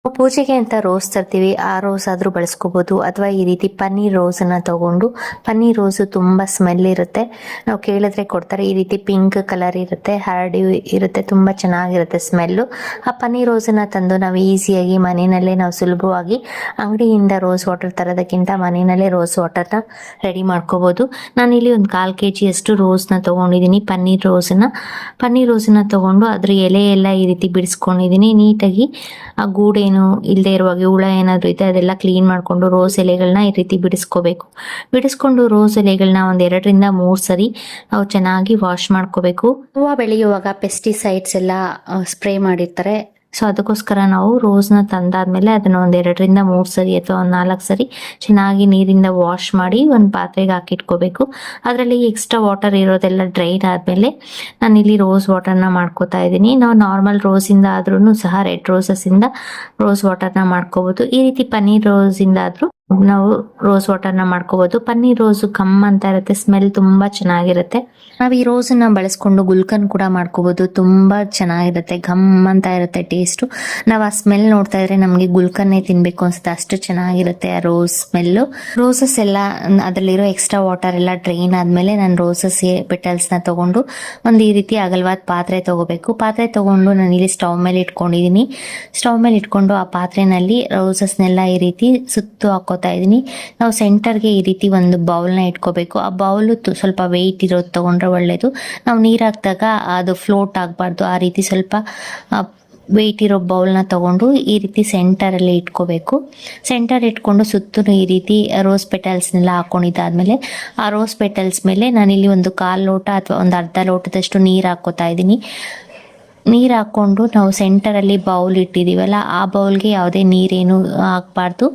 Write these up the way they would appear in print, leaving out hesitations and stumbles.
ಪೂಜೆಗೆ ಅಂತ ರೋಸ್ ತರ್ತೀವಿ, ಆ ರೋಸ್ ಆದ್ರೂ ಬಳಸ್ಕೋಬಹುದು. ಅಥವಾ ಈ ರೀತಿ ಪನ್ನೀರ್ ರೋಸ್ ಅನ್ನ ತಗೊಂಡು, ಪನ್ನೀರ್ ರೋಸ್ ತುಂಬಾ ಸ್ಮೆಲ್ ಇರುತ್ತೆ, ನಾವು ಕೇಳಿದ್ರೆ ಕೊಡ್ತಾರೆ. ಈ ರೀತಿ ಪಿಂಕ್ ಕಲರ್ ಇರುತ್ತೆ, ಹರಡಿ ಇರುತ್ತೆ, ತುಂಬಾ ಚೆನ್ನಾಗಿರುತ್ತೆ ಸ್ಮೆಲ್ಲು. ಆ ಪನ್ನೀರ್ ರೋಸ್ ಅನ್ನ ತಂದು ನಾವು ಈಸಿಯಾಗಿ ಮನೆಯಲ್ಲೇ ನಾವು ಸುಲಭವಾಗಿ ಅಂಗಡಿಯಿಂದ ರೋಸ್ ವಾಟರ್ ತರೋದಕ್ಕಿಂತ ಮನೆಯಲ್ಲೇ ರೋಸ್ ವಾಟರ್ನ ರೆಡಿ ಮಾಡ್ಕೋಬಹುದು. ನಾನಿಲ್ಲಿ ಒಂದು 1/4 kg ಅಷ್ಟು ರೋಸ್ನ ತಗೊಂಡಿದ್ದೀನಿ. ಪನ್ನೀರ್ ರೋಸನ್ನ ತಗೊಂಡು ಅದ್ರ ಎಲೆ ಎಲ್ಲ ಈ ರೀತಿ ಬಿಡಿಸ್ಕೊಂಡಿದ್ದೀನಿ. ನೀಟಾಗಿ ಆ ಗೂಡೆ ಇಲ್ಲದೆ ಇರುವಾಗ ಹುಳ ಏನಾದ್ರು ಇದೆ ಅದೆಲ್ಲ ಕ್ಲೀನ್ ಮಾಡ್ಕೊಂಡು ರೋಸ್ ಎಲೆಗಳನ್ನ ಈ ರೀತಿ ಬಿಡಿಸ್ಕೊಂಡು ರೋಸ್ ಎಲೆಗಳನ್ನ 2 ರಿಂದ 3 ಸರಿ ನಾವು ಚೆನ್ನಾಗಿ ವಾಶ್ ಮಾಡ್ಕೋಬೇಕು. ಹೂವು ಬೆಳೆಯುವಾಗ ಪೆಸ್ಟಿಸೈಡ್ಸ್ ಎಲ್ಲ ಸ್ಪ್ರೇ ಮಾಡಿರ್ತಾರೆ. ಸೊ ಅದಕ್ಕೋಸ್ಕರ ನಾವು ರೋಸ್ನ ತಂದಾದ್ಮೇಲೆ ಅದನ್ನ 2 ರಿಂದ 3 ಸರಿ ಅಥವಾ 4 ಸರಿ ಚೆನ್ನಾಗಿ ನೀರಿಂದ ವಾಶ್ ಮಾಡಿ ಒಂದು ಪಾತ್ರೆಗೆ ಹಾಕಿಟ್ಕೋಬೇಕು. ಅದರಲ್ಲಿ ಎಕ್ಸ್ಟ್ರಾ ವಾಟರ್ ಇರೋದೆಲ್ಲ ಡ್ರೈನ್ ಆದ್ಮೇಲೆ ನಾನಿಲ್ಲಿ ರೋಸ್ ವಾಟರ್ನ ಮಾಡ್ಕೋತಾ ಇದ್ದೀನಿ. ನಾವು ನಾರ್ಮಲ್ ರೋಸಿಂದ ಆದ್ರೂ ಸಹ ರೆಡ್ ರೋಸಸ್ ಇಂದ ರೋಸ್ ವಾಟರ್ನ ಮಾಡ್ಕೋಬಹುದು. ಈ ರೀತಿ ಪನ್ನೀರ್ ರೋಸ್ ಇಂದ ಆದ್ರೂ ನಾವು ರೋಸ್ ವಾಟರ್ನ ಮಾಡ್ಕೋಬಹುದು. ಪನ್ನೀರ್ ರೋಸ್ ಕಮ್ ಅಂತ ಇರುತ್ತೆ, ಸ್ಮೆಲ್ ತುಂಬಾ ಚೆನ್ನಾಗಿರುತ್ತೆ. ನಾವು ಈ ರೋಸನ್ನ ಬಳಸ್ಕೊಂಡು ಗುಲ್ಕನ್ ಕೂಡ ಮಾಡ್ಕೋಬಹುದು, ತುಂಬಾ ಚೆನ್ನಾಗಿರುತ್ತೆ, ಘಮ್ ಅಂತ ಇರುತ್ತೆ ಟೇಸ್ಟ್. ನಾವು ಆ ಸ್ಮೆಲ್ ನೋಡ್ತಾ ಇದ್ರೆ ನಮ್ಗೆ ಗುಲ್ಕನ್ನೇ ತಿನ್ಬೇಕು ಅನ್ಸುತ್ತೆ, ಅಷ್ಟು ಚೆನ್ನಾಗಿರುತ್ತೆ ಆ ರೋಸ್ ಸ್ಮೆಲ್ಲು. ರೋಸಸ್ ಎಲ್ಲ ಅದರಲ್ಲಿರೋ ಎಕ್ಸ್ಟ್ರಾ ವಾಟರ್ ಎಲ್ಲ ಡ್ರೈನ್ ಆದ್ಮೇಲೆ ನಾನು ರೋಸಸ್ ಪೆಟಲ್ಸ್ ನ ತಗೊಂಡು ಒಂದು ಈ ರೀತಿ ಅಗಲವಾದ ಪಾತ್ರೆ ತಗೋಬೇಕು. ಪಾತ್ರೆ ತಗೊಂಡು ನಾನು ಇಲ್ಲಿ ಸ್ಟವ್ ಮೇಲೆ ಇಟ್ಕೊಂಡಿದ್ದೀನಿ. ಸ್ಟವ್ ಮೇಲೆ ಇಟ್ಕೊಂಡು ಆ ಪಾತ್ರೆನಲ್ಲಿ ರೋಸಸ್ನೆಲ್ಲ ಈ ರೀತಿ ಸುತ್ತು ಹಾಕೋತಾ ಇದೀನಿ. ನಾವು ಸೆಂಟರ್ಗೆ ಈ ರೀತಿ ಒಂದು ಬೌಲ್ನ ಇಟ್ಕೋಬೇಕು. ಆ ಬೌಲ್ ಸ್ವಲ್ಪ ವೆಯ್ಟ್ ಇರೋದು ತಗೊಂಡ್ರೆ ಒಳ್ಳೇದು. ನಾವು ನೀರ್ ಹಾಕಿದಾಗ ಅದು ಫ್ಲೋಟ್ ಆಗಬಾರ್ದು, ಆ ರೀತಿ ಸ್ವಲ್ಪ ವೆಯ್ಟ್ ಇರೋ ಬೌಲ್ನ ತಗೊಂಡು ಈ ರೀತಿ ಸೆಂಟರ್ ಅಲ್ಲಿ ಇಟ್ಕೋಬೇಕು. ಸೆಂಟರ್ ಇಟ್ಕೊಂಡು ಸುತ್ತೂ ಈ ರೀತಿ ರೋಸ್ ಪೆಟಲ್ಸ್ನೆಲ್ಲ ಹಾಕೊಂಡಿದ್ದಾದ್ಮೇಲೆ ಆ ರೋಸ್ ಪೆಟಲ್ಸ್ ಮೇಲೆ ನಾನಿಲ್ಲಿ ಒಂದು 1/4 ಲೋಟ ಅಥವಾ ಒಂದು ಅರ್ಧ ಲೋಟದಷ್ಟು ನೀರು ಹಾಕೋತಾ ಇದ್ದೀನಿ. ನೀರು ಹಾಕೊಂಡು ನಾವು ಸೆಂಟರ್ ಅಲ್ಲಿ ಬೌಲ್ ಇಟ್ಟಿದೀವಲ್ಲ, ಆ ಬೌಲ್ಗೆ ಯಾವುದೇ ನೀರೇನು ಹಾಕ್ಬಾರ್ದು.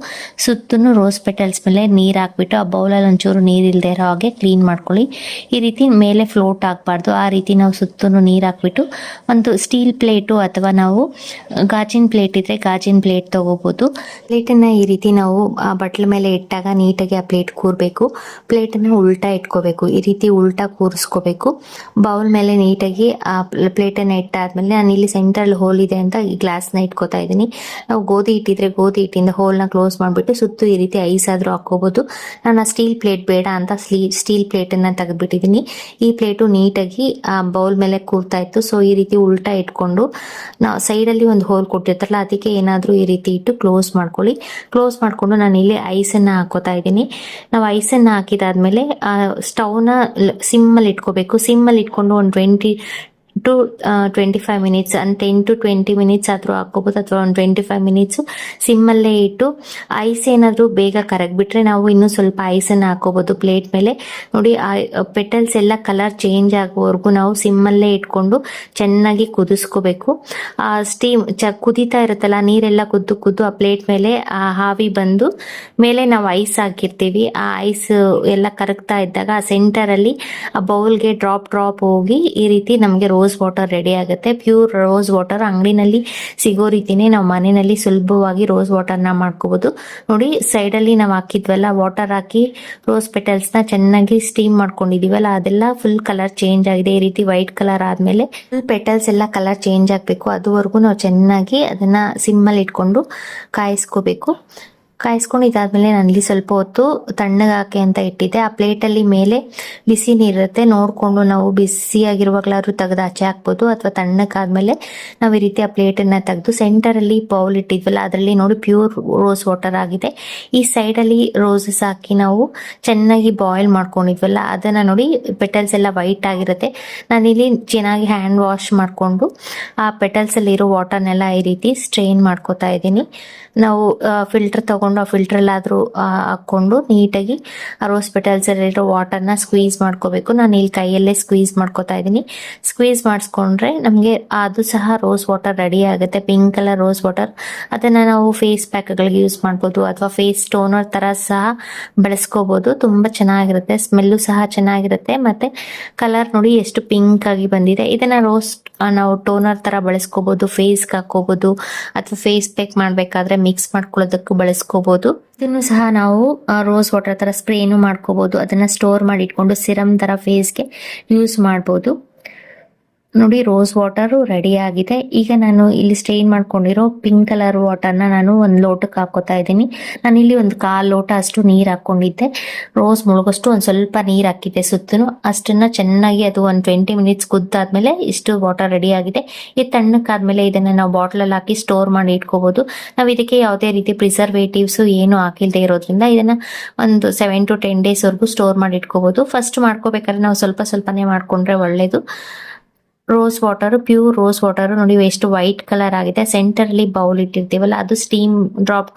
ಸುತ್ತೂ ರೋಸ್ ಪೆಟಲ್ಸ್ ಮೇಲೆ ನೀರು ಹಾಕ್ಬಿಟ್ಟು ಆ ಬೌಲಲ್ಲಿ ಒಂಚೂರು ನೀರು ಇಲ್ಲದೆ ಇರೋ ಹಾಗೆ ಕ್ಲೀನ್ ಮಾಡ್ಕೊಳ್ಳಿ. ಈ ರೀತಿ ಮೇಲೆ ಫ್ಲೋಟ್ ಆಗಬಾರ್ದು, ಆ ರೀತಿ ನಾವು ಸುತ್ತೂ ನೀರು ಹಾಕ್ಬಿಟ್ಟು ಒಂದು ಸ್ಟೀಲ್ ಪ್ಲೇಟು ಅಥವಾ ನಾವು ಗಾಜಿನ ಪ್ಲೇಟ್ ಇದ್ರೆ ಗಾಜಿನ ಪ್ಲೇಟ್ ತಗೋಬಹುದು. ಪ್ಲೇಟನ್ನ ಈ ರೀತಿ ನಾವು ಆ ಬಟ್ಲ ಮೇಲೆ ಇಟ್ಟಾಗ ನೀಟಾಗಿ ಆ ಪ್ಲೇಟ್ ಕೂರ್ಬೇಕು. ಪ್ಲೇಟನ್ನ ಉಲ್ಟಾ ಇಟ್ಕೋಬೇಕು, ಈ ರೀತಿ ಉಲ್ಟಾ ಕೂರಿಸ್ಕೋಬೇಕು. ಬೌಲ್ ಮೇಲೆ ನೀಟಾಗಿ ಆ ಪ್ಲೇಟನ್ನ ಇಟ್ಟಾದ್ಮೇಲೆ ನಾನು ಇಲ್ಲಿ ಸೆಂಟ್ರಲ್ ಹೋಲ್ ಇದೆ ಅಂತ ಈ ಗ್ಲಾಸ್ನ ಇಟ್ಕೋತಾ ಇದ್ದೀನಿ. ನಾವು ಗೋಧಿ ಇಟ್ಟಿದ್ರೆ ಗೋಧಿ ಹಿಟ್ಟಿಂದ ಹೋಲ್ನ ಕ್ಲೋಸ್ ಮಾಡಿಬಿಟ್ಟು ಸುತ್ತು ಈ ರೀತಿ ಐಸ್ ಆದ್ರೂ ಹಾಕೋಬಹುದು. ನಾನು ಆ ಸ್ಟೀಲ್ ಪ್ಲೇಟ್ ಬೇಡ ಅಂತ ಸ್ಟೀಲ್ ಪ್ಲೇಟನ್ನು ತೆಗೆದ್ಬಿಟ್ಟಿದ್ದೀನಿ. ಈ ಪ್ಲೇಟು ನೀಟಾಗಿ ಆ ಬೌಲ್ ಮೇಲೆ ಕೂರ್ತಾ ಇತ್ತು. ಸೊ ಈ ರೀತಿ ಉಲ್ಟಾ ಇಟ್ಕೊಂಡು ನಾವು ಸೈಡಲ್ಲಿ ಒಂದು ಹೋಲ್ ಕೊಟ್ಟಿರ್ತಾರಲ್ಲ ಅದಕ್ಕೆ ಏನಾದರೂ ಈ ರೀತಿ ಇಟ್ಟು ಕ್ಲೋಸ್ ಮಾಡ್ಕೊಳ್ಳಿ. ಕ್ಲೋಸ್ ಮಾಡಿಕೊಂಡು ನಾನು ಇಲ್ಲಿ ಐಸನ್ನು ಹಾಕೋತಾ ಇದ್ದೀನಿ. ನಾವು ಐಸನ್ನು ಹಾಕಿದಾದ್ಮೇಲೆ ಸ್ಟವ್ನ ಸಿಮ್ಮಲ್ಲಿ ಇಟ್ಕೋಬೇಕು. ಸಿಮ್ಮಲ್ಲಿ ಇಟ್ಕೊಂಡು ಒಂದು 20 to 25 ಮಿನಿಟ್ಸ್, 10 to 20 ಮಿನಿಟ್ಸ್ ಆದ್ರೂ ಹಾಕೋಬಹುದು ಅಥವಾ ಒಂದು 25 ಮಿನಿಟ್ಸ್ ಸಿಮ್ಮಲ್ಲೇ ಇಟ್ಟು ಐಸ್ ಏನಾದ್ರೂ ಬೇಗ ಕರಗ್ಬಿಟ್ರೆ ನಾವು ಇನ್ನೂ ಸ್ವಲ್ಪ ಐಸನ್ನು ಹಾಕೋಬಹುದು ಪ್ಲೇಟ್ ಮೇಲೆ. ನೋಡಿ ಆ ಪೆಟಲ್ಸ್ ಎಲ್ಲ ಕಲರ್ ಚೇಂಜ್ ಆಗೋವರೆಗೂ ನಾವು ಸಿಮ್ಮಲ್ಲೇ ಇಟ್ಕೊಂಡು ಚೆನ್ನಾಗಿ ಕುದಿಸ್ಕೋಬೇಕು. ಆ ಸ್ಟೀಮ್ ಕುದೀತಾ ಇರುತ್ತಲ್ಲ, ನೀರೆಲ್ಲ ಕುದ್ದು ಆ ಪ್ಲೇಟ್ ಮೇಲೆ ಆ ಹಾವಿ ಬಂದು ಮೇಲೆ ನಾವು ಐಸ್ ಹಾಕಿರ್ತೀವಿ. ಆ ಐಸ್ ಎಲ್ಲ ಕರಗ್ತಾ ಇದ್ದಾಗ ಆ ಸೆಂಟರ್ ಅಲ್ಲಿ ಆ ಬೌಲ್ಗೆ ಡ್ರಾಪ್ ಹೋಗಿ ಈ ರೀತಿ ನಮಗೆ ರೋಸ್ ವಾಟರ್ ರೆಡಿ ಆಗುತ್ತೆ. ಪ್ಯೂರ್ ರೋಸ್ ವಾಟರ್ ಅಂಗಡಿನಲ್ಲಿ ಸಿಗೋ ರೀತಿನೇ ನಾವು ಮನೆಯಲ್ಲಿ ಸುಲಭವಾಗಿ ರೋಸ್ ವಾಟರ್ನ ಮಾಡ್ಕೋಬಹುದು. ನೋಡಿ ಸೈಡ್ ಅಲ್ಲಿ ನಾವು ಹಾಕಿದ್ವಲ್ಲ ವಾಟರ್ ಹಾಕಿ ರೋಸ್ ಪೆಟಲ್ಸ್ ನ ಚೆನ್ನಾಗಿ ಸ್ಟೀಮ್ ಮಾಡ್ಕೊಂಡಿದೀವಲ್ಲ, ಅದೆಲ್ಲ ಫುಲ್ ಕಲರ್ ಚೇಂಜ್ ಆಗಿದೆ. ಈ ರೀತಿ ವೈಟ್ ಕಲರ್ ಆದ್ಮೇಲೆ ಫುಲ್ ಪೆಟಲ್ಸ್ ಎಲ್ಲ ಕಲರ್ ಚೇಂಜ್ ಆಗ್ಬೇಕು. ಅದುವರೆಗೂ ನಾವು ಚೆನ್ನಾಗಿ ಅದನ್ನ ಸಿಮ್ಮಲ್ಲಿ ಇಟ್ಕೊಂಡು ಕಾಯಿಸ್ಕೋಬೇಕು. ಕಾಯಿಸ್ಕೊಂಡು ಇದಾದ್ಮೇಲೆ ನಾನು ಇಲ್ಲಿ ಸ್ವಲ್ಪ ಹೊತ್ತು ತಣ್ಣಗಾಕೆ ಅಂತ ಇಟ್ಟಿದ್ದೆ. ಆ ಪ್ಲೇಟಲ್ಲಿ ಮೇಲೆ ಬಿಸಿ ನೀರಿರುತ್ತೆ, ನೋಡ್ಕೊಂಡು ನಾವು ಬಿಸಿಯಾಗಿರುವಾಗಲಾದ್ರೂ ತೆಗೆದು ಆಚೆ ಹಾಕ್ಬೋದು ಅಥವಾ ತಣ್ಣಗಾದ್ಮೇಲೆ ನಾವು ಈ ರೀತಿ ಆ ಪ್ಲೇಟನ್ನು ತೆಗೆದು ಸೆಂಟರಲ್ಲಿ ಬೌಲ್ ಇಟ್ಟಿದ್ವಲ್ಲ ಅದರಲ್ಲಿ ನೋಡಿ ಪ್ಯೂರ್ ರೋಸ್ ವಾಟರ್ ಆಗಿದೆ. ಈ ಸೈಡಲ್ಲಿ ರೋಸಸ್ ಹಾಕಿ ನಾವು ಚೆನ್ನಾಗಿ ಬಾಯ್ಲ್ ಮಾಡ್ಕೊಂಡಿದ್ವಲ್ಲ ಅದನ್ನು ನೋಡಿ ಪೆಟಲ್ಸ್ ಎಲ್ಲ ವೈಟ್ ಆಗಿರುತ್ತೆ. ನಾನಿಲ್ಲಿ ಚೆನ್ನಾಗಿ ಹ್ಯಾಂಡ್ ವಾಶ್ ಮಾಡಿಕೊಂಡು ಆ ಪೆಟಲ್ಸಲ್ಲಿರೋ ವಾಟರ್ನೆಲ್ಲ ಈ ರೀತಿ ಸ್ಟ್ರೈನ್ ಮಾಡ್ಕೋತಾ ಇದ್ದೀನಿ. ನಾವು ಫಿಲ್ಟರ್ ತಗೊಂಡು ಆ ಫಿಲ್ಟ್ರಲ್ಲಾದರೂ ಹಾಕ್ಕೊಂಡು ನೀಟಾಗಿ ಆ ರೋಸ್ ಪೆಟಲ್ಸಲ್ಲಿರೋ ವಾಟರ್ನ ಸ್ಕ್ವೀಸ್ ಮಾಡ್ಕೋಬೇಕು. ನಾನು ಇಲ್ಲಿ ಕೈಯಲ್ಲೇ ಸ್ಕ್ವೀಸ್ ಮಾಡ್ಕೋತಾ ಇದ್ದೀನಿ. ಸ್ಕ್ವೀಸ್ ಮಾಡಿಸ್ಕೊಂಡ್ರೆ ನಮಗೆ ಅದು ಸಹ ರೋಸ್ ವಾಟರ್ ರೆಡಿ ಆಗುತ್ತೆ, ಪಿಂಕ್ ಕಲರ್ ರೋಸ್ ವಾಟರ್. ಅದನ್ನು ನಾವು ಫೇಸ್ ಪ್ಯಾಕ್ಗಳಿಗೆ ಯೂಸ್ ಮಾಡ್ಬೋದು ಅಥವಾ ಫೇಸ್ ಟೋನರ್ ಥರ ಸಹ ಬಳಸ್ಕೋಬೋದು. ತುಂಬ ಚೆನ್ನಾಗಿರುತ್ತೆ, ಸ್ಮೆಲ್ಲು ಸಹ ಚೆನ್ನಾಗಿರುತ್ತೆ ಮತ್ತು ಕಲರ್ ನೋಡಿ ಎಷ್ಟು ಪಿಂಕ್ ಆಗಿ ಬಂದಿದೆ. ಇದನ್ನು ನಾವು ಟೋನರ್ ಥರ ಬಳಸ್ಕೋಬೋದು, ಫೇಸ್ಗೆ ಹಾಕೋಬೋದು ಅಥವಾ ಫೇಸ್ ಪ್ಯಾಕ್ ಮಾಡಬೇಕಾದ್ರೆ ಮಿಕ್ಸ್ ಮಾಡ್ಕೊಳ್ಳೋದಕ್ಕೂ ಬಳಸ್ಕೋಬಹುದು. ಇದನ್ನು ಸಹ ನಾವು ರೋಸ್ ವಾಟರ್ ತರ ಸ್ಪ್ರೇನು ಮಾಡ್ಕೋಬಹುದು. ಅದನ್ನ ಸ್ಟೋರ್ ಮಾಡಿ ಇಟ್ಕೊಂಡು ಸಿರಮ್ ತರ ಫೇಸ್ಗೆ ಯೂಸ್ ಮಾಡಬಹುದು. ನೋಡಿ ರೋಸ್ ವಾಟರು ರೆಡಿ ಆಗಿದೆ. ಈಗ ನಾನು ಇಲ್ಲಿ ಸ್ಟ್ರೈನ್ ಮಾಡ್ಕೊಂಡಿರೋ ಪಿಂಕ್ ಕಲರ್ ವಾಟರ್ನ ನಾನು ಒಂದು ಲೋಟಕ್ಕೆ ಹಾಕೋತಾ ಇದ್ದೀನಿ. ನಾನು ಇಲ್ಲಿ ಒಂದು 1/4 ಲೋಟ ಅಷ್ಟು ನೀರು ಹಾಕೊಂಡಿದ್ದೆ. ರೋಸ್ ಮುಳುಗಷ್ಟು ಒಂದು ಸ್ವಲ್ಪ ನೀರು ಹಾಕಿದ್ದೆ ಸುತ್ತಲೂ. ಅಷ್ಟನ್ನ ಚೆನ್ನಾಗಿ ಅದು ಒಂದು 20 ಮಿನಿಟ್ಸ್ ಕುದ್ದಾದ್ಮೇಲೆ ಇಷ್ಟು ವಾಟರ್ ರೆಡಿ ಆಗಿದೆ. ಇದು ತಣ್ಣಕ್ಕಾದ್ಮೇಲೆ ಇದನ್ನ ನಾವು ಬಾಟ್ಲಲ್ಲಿ ಹಾಕಿ ಸ್ಟೋರ್ ಮಾಡಿ ಇಟ್ಕೋಬಹುದು. ನಾವು ಇದಕ್ಕೆ ಯಾವುದೇ ರೀತಿ ಪ್ರಿಸರ್ವೇಟಿವ್ಸ್ ಏನು ಹಾಕಿಲ್ದೇ ಇರೋದ್ರಿಂದ ಇದನ್ನ ಒಂದು 7 to 10 ಡೇಸ್ ವರೆಗೂ ಸ್ಟೋರ್ ಮಾಡಿ ಇಟ್ಕೋಬಹುದು. ಫಸ್ಟ್ ಮಾಡ್ಕೋಬೇಕಾದ್ರೆ ನಾವು ಸ್ವಲ್ಪನೇ ಮಾಡ್ಕೊಂಡ್ರೆ ಒಳ್ಳೇದು. Rose water, pure rose water ನೋಡಿ ಎಷ್ಟು ವೈಟ್ ಕಲರ್ ಆಗಿದೆ. ಸೆಂಟರ್ ಅಲ್ಲಿ ಬೌಲ್ ಇಟ್ಟಿರ್ತೀವಲ್ಲ ಅದು ಸ್ಟೀಮ್ ಡ್ರಾಪ್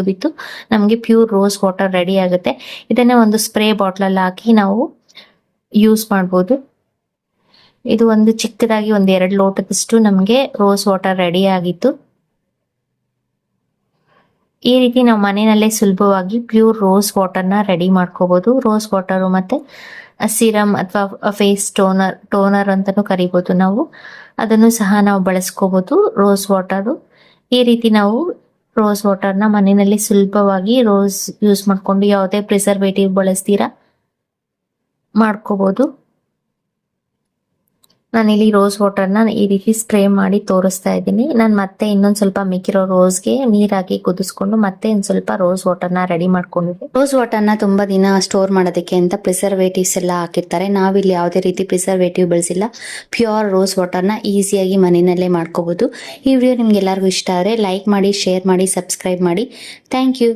ಬಿದ್ದು ನಮಗೆ ಪ್ಯೂರ್ ರೋಸ್ ವಾಟರ್ ರೆಡಿ ಆಗುತ್ತೆ. ಇದನ್ನ ಒಂದು ಸ್ಪ್ರೇ ಬಾಟ್ಲಲ್ಲಿ ಹಾಕಿ ನಾವು ಯೂಸ್ ಮಾಡ್ಬೋದು. ಇದು ಒಂದು ಚಿಕ್ಕದಾಗಿ ಒಂದು 2 ಲೋಟದಷ್ಟು ನಮಗೆ ರೋಸ್ ವಾಟರ್ ರೆಡಿ ಆಗಿತ್ತು. ಈ ರೀತಿ ನಾವು ಮನೆಯಲ್ಲೇ ಸುಲಭವಾಗಿ ಪ್ಯೂರ್ ರೋಸ್ ವಾಟರ್ನ ರೆಡಿ ಮಾಡ್ಕೋಬಹುದು. ರೋಸ್ ವಾಟರ್ ಮತ್ತೆ ಸಿರಮ್ ಅಥವಾ ಫೇಸ್ ಟೋನರ್ ಅಂತಾನೂ ಕರಿಬಹುದು ನಾವು. ಅದನ್ನು ಸಹ ನಾವು ಬಳಸ್ಕೋಬಹುದು ರೋಸ್ ವಾಟರ್. ಈ ರೀತಿ ನಾವು ರೋಸ್ ವಾಟರ್ನ ಮನೆಯಲ್ಲಿ ಸುಲಭವಾಗಿ ರೋಸ್ ಯೂಸ್ ಮಾಡ್ಕೊಂಡು ಯಾವುದೇ ಪ್ರಿಸರ್ವೇಟಿವ್ ಬಳಸ್ತೀರಾ ಮಾಡ್ಕೋಬಹುದು. ನಾನಿಲ್ಲಿ ರೋಸ್ ವಾಟರ್ನ ಈ ರೀತಿ ಸ್ಪ್ರೇ ಮಾಡಿ ತೋರಿಸ್ತಾ ಇದ್ದೀನಿ. ನಾನು ಮತ್ತೆ ಇನ್ನೊಂದು ಸ್ವಲ್ಪ ಮಿಕ್ಕಿರೋ ರೋಸ್ಗೆ ನೀರಾಗಿ ಕುದಿಸ್ಕೊಂಡು ಮತ್ತೆ ಒಂದು ಸ್ವಲ್ಪ ರೋಸ್ ವಾಟರ್ನ ರೆಡಿ ಮಾಡ್ಕೊಂಡಿದ್ದೆ. ರೋಸ್ ವಾಟರ್ನ ತುಂಬಾ ದಿನ ಸ್ಟೋರ್ ಮಾಡೋದಕ್ಕೆ ಅಂತ ಪ್ರಿಸರ್ವೇಟಿವ್ಸ್ ಎಲ್ಲ ಹಾಕಿರ್ತಾರೆ. ನಾವಿಲ್ಲಿ ಯಾವುದೇ ರೀತಿ ಪ್ರಿಸರ್ವೇಟಿವ್ ಬಳಸಿಲ್ಲ. ಪ್ಯೂರ್ ರೋಸ್ ವಾಟರ್ನ ಈಸಿಯಾಗಿ ಮನೆಯಲ್ಲೇ ಮಾಡ್ಕೋಬಹುದು. ಈ ವಿಡಿಯೋ ನಿಮ್ಗೆ ಎಲ್ಲರಿಗೂ ಇಷ್ಟ ಆದರೆ ಲೈಕ್ ಮಾಡಿ, ಶೇರ್ ಮಾಡಿ, ಸಬ್ಸ್ಕ್ರೈಬ್ ಮಾಡಿ. Thank you.